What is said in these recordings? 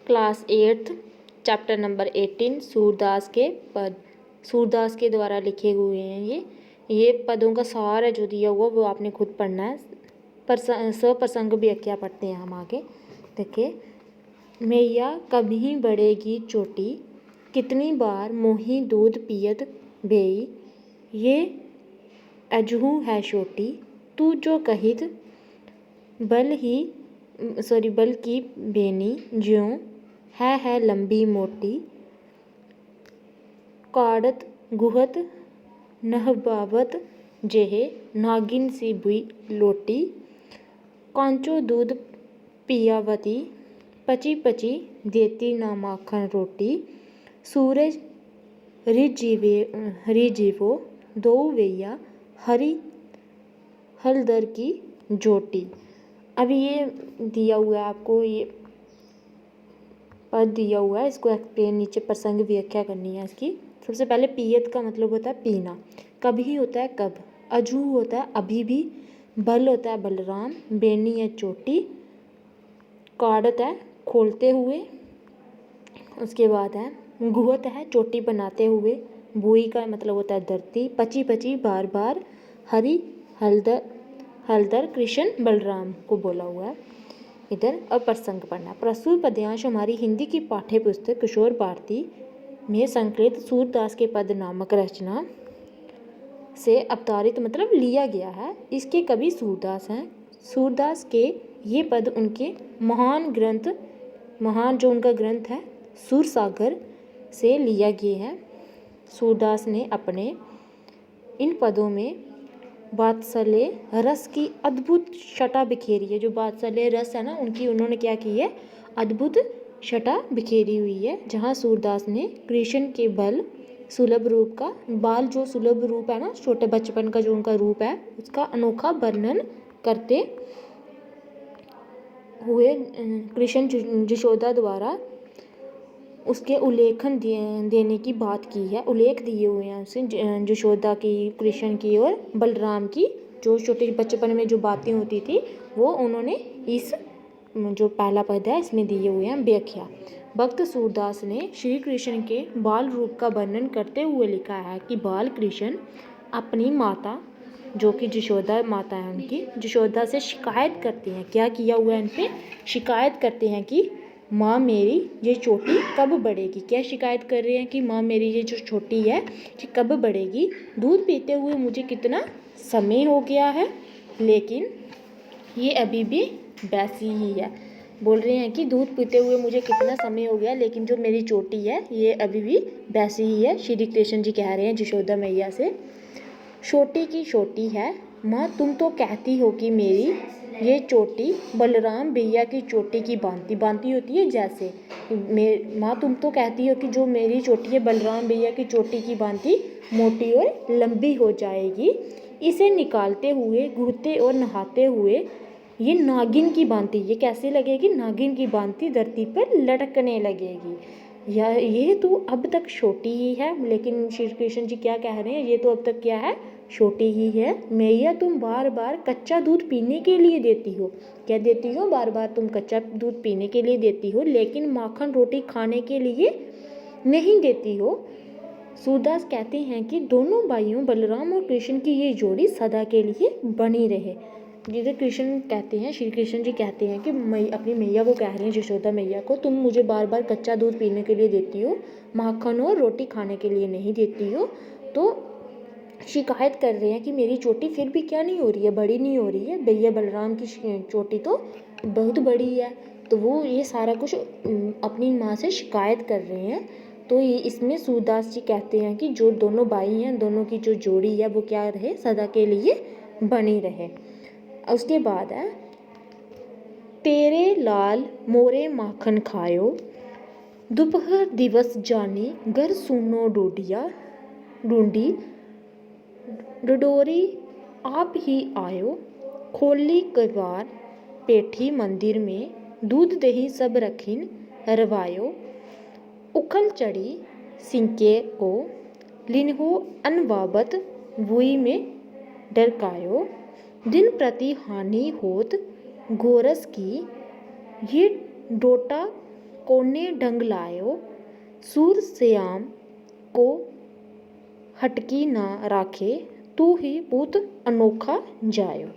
Class 8th chapter number 18 Surdas के पद, सूरदास के द्वारा लिखे हुए हैं। ये पदों का सार है जो दिया हुआ वो आपने खुद पढ़ना है। सप्रसंग व्याख्या पढ़ते हैं हम आगे। देखिए, मैया कभी बढ़ेगी चोटी, कितनी बार मोही दूध पियत बेई, ये अजहू है छोटी, तू जो कहित बल की बेनी, ज्यों है लंबी मोटी, काढ़त गुहत नहबावत जेहे, नागिन सी बुई लोटी, कांचो दूध पियावती, पची पची देती ना माखन रोटी, सूरज रिजीवो दो वैया, हरी हलदर की जोटी। अभी ये दिया हुआ है आपको, ये पद दिया हुआ है, इसको एक्सप्लेन नीचे प्रसंग व्याख्या करनी है इसकी। सबसे पहले पियत का मतलब होता है पीना, कभी होता है कब, अजू होता है अभी भी, बल होता है बलराम, बेनी है चोटी, काढ़त है खोलते हुए, उसके बाद है गुहत है चोटी बनाते हुए, बुई का मतलब होता है धरती, पची पची बार बार, हरी हलदर कृष्ण बलराम को बोला हुआ है। इधर अब प्रसंग पढ़ना। प्रस्तुत पद्यांश हमारी हिंदी की पाठ्य पुस्तक किशोर भारती में संकलित सूरदास के पद नामक रचना से अवतारित मतलब लिया गया है। इसके कवि सूरदास हैं। सूरदास के ये पद उनके महान जो उनका ग्रंथ है सूरसागर से लिया गया है। सूरदास ने अपने इन पदों में वात्सल्य रस की अद्भुत छटा बिखेरी है। जो वात्सल्य रस है ना, उनकी उन्होंने क्या की है, अद्भुत छटा बिखेरी हुई है। जहाँ सूरदास ने कृष्ण के बल सुलभ रूप का, बाल जो सुलभ रूप है ना, छोटे बचपन का जो उनका रूप है, उसका अनोखा वर्णन करते हुए कृष्ण यशोदा द्वारा उसके उल्लेखन देने की बात की है। उल्लेख दिए हुए हैं उसे यशोदा की, कृष्ण की और बलराम की, जो छोटे बचपन में जो बातें होती थी वो उन्होंने इस जो पहला पद है इसमें दिए हुए हैं व्याख्या। भक्त सूरदास ने श्री कृष्ण के बाल रूप का वर्णन करते हुए लिखा है कि बाल कृष्ण अपनी माता जो कि यशोदा माता है उनकी, यशोदा से शिकायत करते हैं। क्या किया हुआ है इन पे, शिकायत करते हैं कि माँ मेरी ये चोटी कब बढ़ेगी। क्या शिकायत कर रहे हैं कि माँ मेरी ये जो छोटी है कि कब बढ़ेगी, दूध पीते हुए मुझे कितना समय हो गया है, लेकिन ये अभी भी वैसी ही है। बोल रहे हैं कि दूध पीते हुए मुझे कितना समय हो गया, लेकिन जो मेरी चोटी है ये अभी भी वैसी ही है। श्री कृष्ण जी कह रहे हैं यशोदा मैया से, छोटी की छोटी है माँ, तुम तो कहती हो कि मेरी ये चोटी बलराम भैया की चोटी की भांति होती है। जैसे माँ तुम तो कहती हो कि जो मेरी चोटी है बलराम भैया की चोटी की भांति मोटी और लंबी हो जाएगी। इसे निकालते हुए, घूरते और नहाते हुए ये नागिन की भांति, ये कैसे लगेगी, नागिन की भांति धरती पर लटकने लगेगी। ये तो अब तक छोटी ही है, लेकिन श्री कृष्ण जी क्या कह रहे हैं, ये तो अब तक क्या है, छोटी ही है। मैया तुम बार बार कच्चा दूध पीने के लिए देती हो। क्या देती हो, बार बार तुम कच्चा दूध पीने के लिए देती हो, लेकिन माखन रोटी खाने के लिए नहीं देती हो। सूरदास कहते हैं कि दोनों भाइयों बलराम और कृष्ण की ये जोड़ी सदा के लिए बनी रहे। जिसे कृष्ण कहते हैं, श्री कृष्ण जी कहते हैं कि मैं अपनी मैया को कह रही हूँ, यशोदा मैया को, तुम मुझे बार बार कच्चा दूध पीने के लिए देती हो, माखन और रोटी खाने के लिए नहीं देती हो। तो शिकायत कर रहे हैं कि मेरी चोटी फिर भी क्या नहीं हो रही है, बड़ी नहीं हो रही है। भैया बलराम की चोटी तो बहुत बड़ी है। तो वो ये सारा कुछ अपनी माँ से शिकायत कर रहे हैं। तो ये इसमें सूरदास जी कहते हैं कि जो दोनों भाई हैं, दोनों की जो जोड़ी है वो क्या रहे, सदा के लिए बनी रहे। उसके बाद है, तेरे लाल मोरे माखन खायो, दोपहर दिवस जानी घर सुनो ढूंढी, डडोरी आप ही आयो, खोली कवार पेठी मंदिर में, दूध दही सब रखिन रवायो, उखल चढ़ी सिंके को, लिन्हो अनवाबत बुई में डरकायो, दिन प्रति हानि होत गोरस की, ये डोटा कोने ढंग लायो, सूर श्याम को हटकी ना राखे, तू ही पूत अनोखा जायो।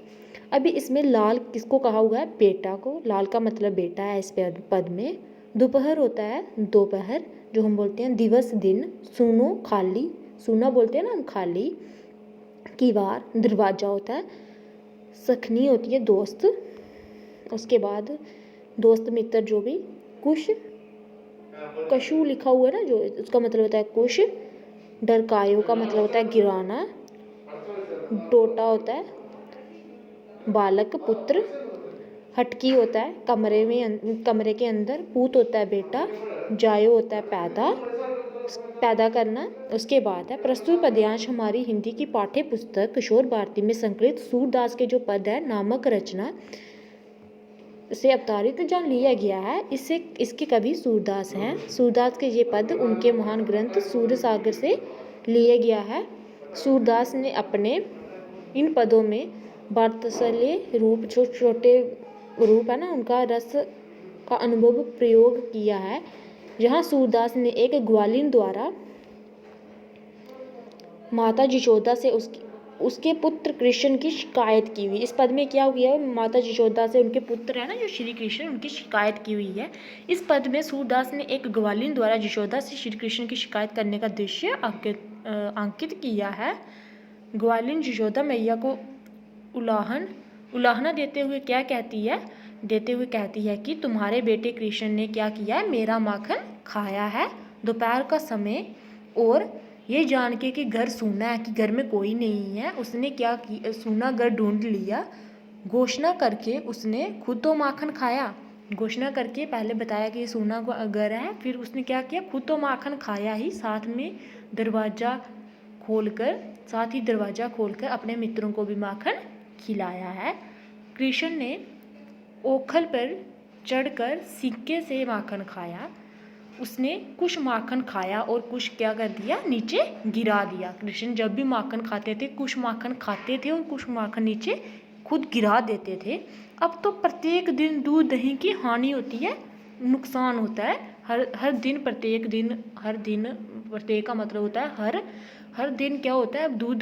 अभी इसमें लाल किसको कहा हुआ है? बेटा को। लाल का मतलब बेटा है इस पद में। दोपहर होता है दोपहर, जो हम बोलते हैं दिवस दिन। सुनो खाली, सुना बोलते हैं ना हम खाली। किवार दरवाजा होता है। सखनी होती है दोस्त। उसके बाद दोस्त मित्र जो भी। कुश, कशु लिखा हुआ है ना जो, उसका मतलब होता है कुश। डरकायो का मतलब होता है गिराना। टोटा होता है बालक पुत्र। हटकी होता है कमरे के अंदर। पूत होता है बेटा। जायो होता है पैदा करना। उसके बाद है प्रस्तुत पद्यांश हमारी हिंदी की पाठ्य पुस्तक किशोर भारती में संकलित सूरदास के जो पद है नामक रचना से अवतारित जान लिया गया है। इसके कवि सूरदास हैं। सूरदास के ये पद उनके महान ग्रंथ सूरसागर से लिए गया है। सूरदास ने अपने इन पदों में वात्सल्य रूप, जो छोटे रूप है ना उनका, रस का अनुभव प्रयोग किया है। जहाँ सूरदास ने एक ग्वालिन द्वारा माता यशोदा से उसके पुत्र कृष्ण की शिकायत की हुई। इस पद में क्या हुआ है? माता यशोदा से उनके पुत्र है ना जो श्री कृष्ण, उनकी शिकायत की हुई है। इस पद में सूरदास ने एक ग्वालिन द्वारा यशोदा से श्री कृष्ण की शिकायत करने का दृश्य अंकित किया है। ग्वालिन यशोदा मैया को उलाहना देते हुए क्या कहती है? कहती है कि तुम्हारे बेटे कृष्ण ने क्या किया है? मेरा माखन खाया है। दोपहर का समय और ये जान के कि घर सूना है, कि घर में कोई नहीं है, उसने क्या किया? सूना घर ढूंढ लिया। घोषणा करके उसने खुद तो माखन खाया। घोषणा करके पहले बताया कि ये सूना घर है, फिर उसने क्या किया? खुद तो माखन खाया ही, साथ ही दरवाज़ा खोलकर अपने मित्रों को भी माखन खिलाया है। कृष्ण ने ओखल पर चढ़कर सिक्के से माखन खाया। उसने कुछ माखन खाया और कुछ क्या कर दिया? नीचे गिरा दिया। कृष्ण जब भी माखन खाते थे, कुछ माखन खाते थे और कुछ माखन नीचे खुद गिरा देते थे। अब तो प्रत्येक दिन दूध दही की हानि होती है, नुकसान होता है। हर दिन प्रत्येक का मतलब होता है हर दिन क्या होता है? दूध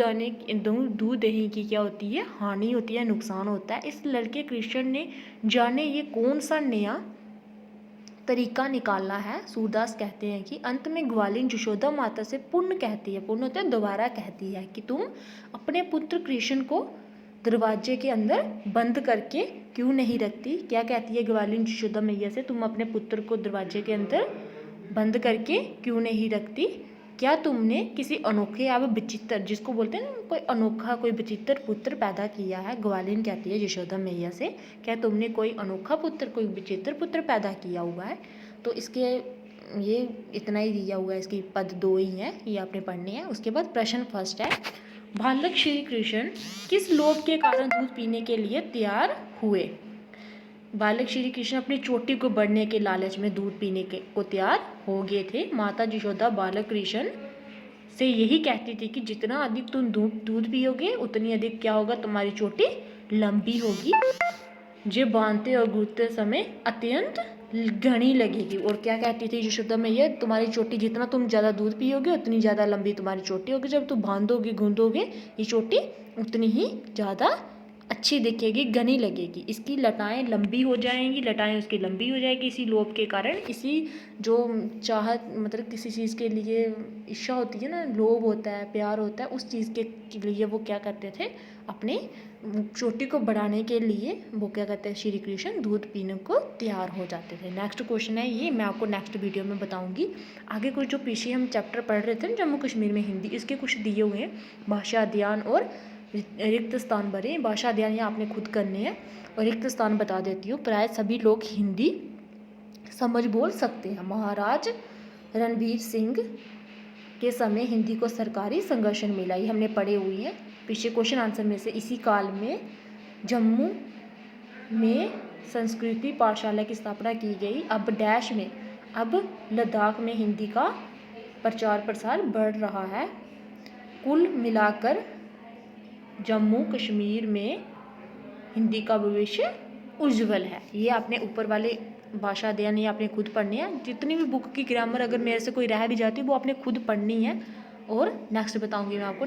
दही की क्या होती है? हानि होती है, नुकसान होता है। इस लड़के कृष्ण ने जाने ये कौन सा नया तरीका निकाला है। सूरदास कहते हैं कि अंत में ग्वालिन यशोदा माता से पुण्य कहती है, पुण्य होता है दोबारा कहती है कि तुम अपने पुत्र कृष्ण को दरवाजे के अंदर बंद करके क्यों नहीं रखती? क्या कहती है ग्वालिन यशोदा मैया से? तुम अपने पुत्र को दरवाजे के अंदर बंद करके क्यों नहीं रखती? क्या तुमने किसी अनोखे या विचित्र, जिसको बोलते हैं ना कोई अनोखा, कोई विचित्र पुत्र पैदा किया है? ग्वालिन कहती है यशोदा मैया से, क्या तुमने कोई अनोखा पुत्र, कोई विचित्र पुत्र पैदा किया हुआ है? तो इसके ये इतना ही दिया हुआ है, इसकी पद 2 ही हैं, ये आपने पढ़ने हैं। उसके बाद प्रश्न फर्स्ट है, बालक श्री कृष्ण किस लोभ के कारण दूध पीने के लिए तैयार हुए? बालक श्री कृष्ण अपनी चोटी को बढ़ने के लालच में दूध पीने को तैयार हो गए थे। माता यशोदा बालक कृष्ण से यही कहती थी कि जितना अधिक तुम दूध पियोगे उतनी अधिक क्या होगा? तुम्हारी चोटी लंबी होगी, जो बांधते और गूंथते समय अत्यंत घनी लगेगी। और क्या कहती थी यशोदा मैया? तुम्हारी चोटी, जितना तुम ज़्यादा दूध पियोगे उतनी ज़्यादा लंबी तुम्हारी चोटी होगी। जब तुम बांधोगे गूंदोगे ये चोटी उतनी ही ज़्यादा अच्छी दिखेगी, घनी लगेगी, इसकी लटाएं लंबी हो जाएंगी, लटाएं उसकी लंबी हो जाएगी। इसी लोभ के कारण, इसी जो चाहत, मतलब किसी चीज़ के लिए इच्छा होती है ना, लोभ होता है, प्यार होता है, उस चीज़ के लिए वो क्या करते थे? अपने चोटी को बढ़ाने के लिए वो क्या करते हैं? श्री कृष्ण दूध पीने को तैयार हो जाते थे। नेक्स्ट क्वेश्चन है ये, मैं आपको नेक्स्ट वीडियो में बताऊंगी। आगे कुछ जो पीछे हम चैप्टर पढ़ रहे थे जम्मू कश्मीर में हिंदी, इसके कुछ दिए हुए हैं, भाषा अध्ययन और रिक्त स्थान भरे। भाषा अध्ययन ये आपने खुद करने हैं और रिक्त स्थान बता देती हूँ। प्राय सभी लोग हिंदी समझ बोल सकते हैं। महाराज रणबीर सिंह के समय हिंदी को सरकारी संरक्षण मिला, ये हमने पढ़े हुए हैं पीछे क्वेश्चन आंसर में से। इसी काल में जम्मू में संस्कृति पाठशाला की स्थापना की गई। अब लद्दाख में हिंदी का प्रचार प्रसार बढ़ रहा है। कुल मिलाकर जम्मू कश्मीर में हिंदी का भविष्य उज्जवल है। ये आपने ऊपर वाले भाषा अध्ययन ये आपने खुद पढ़नी है। जितनी भी बुक की ग्रामर अगर मेरे से कोई रह भी जाती है वो आपने खुद पढ़नी है। और नेक्स्ट बताऊँगी मैं आपको।